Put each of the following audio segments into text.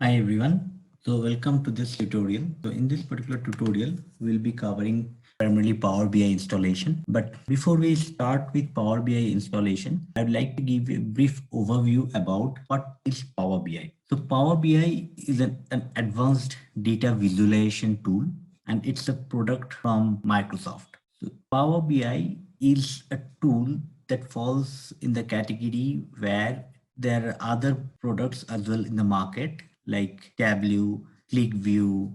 Hi everyone. So welcome to this tutorial. So in this particular tutorial, we'll be covering primarily Power BI installation. But before we start with Power BI installation, I'd like to give you a brief overview about what is Power BI. So Power BI is an advanced data visualization tool, and it's a product from Microsoft. So Power BI is a tool that falls in the category where there are other products as well in the market like Tableau, ClickView,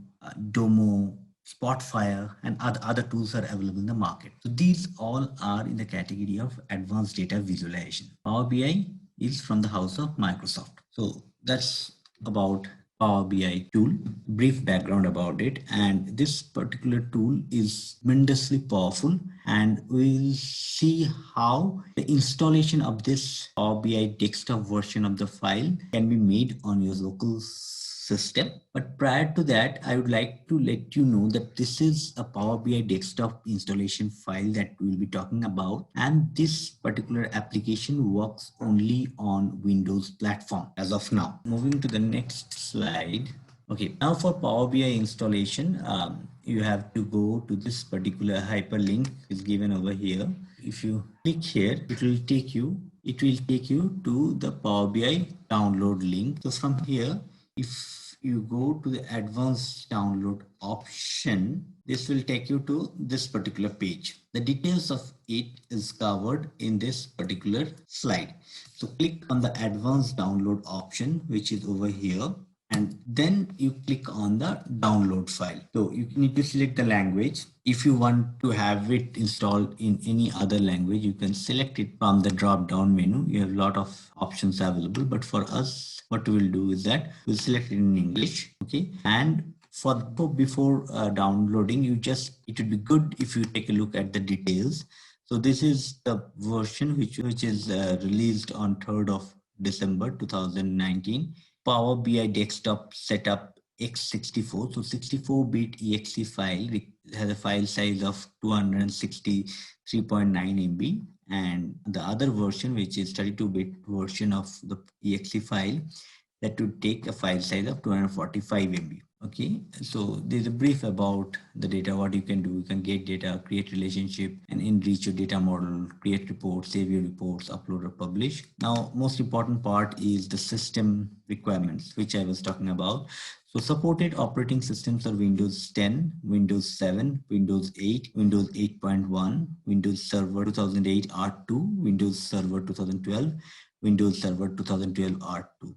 Domo, Spotfire, and other tools are available in the market. So these all are in the category of advanced data visualization. Power BI is from the house of Microsoft. So that's about Power BI tool, brief background about it. And this particular tool is tremendously powerful, and we'll see how the installation of this Power BI desktop version of the file can be made on your local system. But prior to that, I would like to let you know that this is a Power BI desktop installation file that we'll be talking about, and this particular application works only on Windows platform as of now. Moving to the next slide. Okay, now for Power BI installation, you have to go to this particular hyperlink is given over here. If you click here, it will take you to the Power BI download link. So from here, if you go to the advanced download option, this will take you to this particular page. The details of it is covered in this particular slide. So click on the advanced download option, which is over here, and then you click on the download file. So you need to select the language. If you want to have it installed in any other language, you can select it from the drop down menu. You have a lot of options available, but for us, what we'll do is that we'll select it in English. Okay, and before downloading, it would be good if you take a look at the details. So this is the version which is released on 3rd of December 2019. Power BI desktop setup x64. So 64-bit exe file has a file size of 263.9 MB, and the other version, which is 32-bit version of the exe file, that would take a file size of 245 MB. Okay, so there's a brief about the data, what you can do. You can get data, create relationship, and enrich your data model, create reports, save your reports, upload or publish. Now, most important part is the system requirements, which I was talking about. So supported operating systems are Windows 10, Windows 7, Windows 8, Windows 8.1, Windows Server 2008 R2, Windows Server 2012, Windows Server 2012 R2.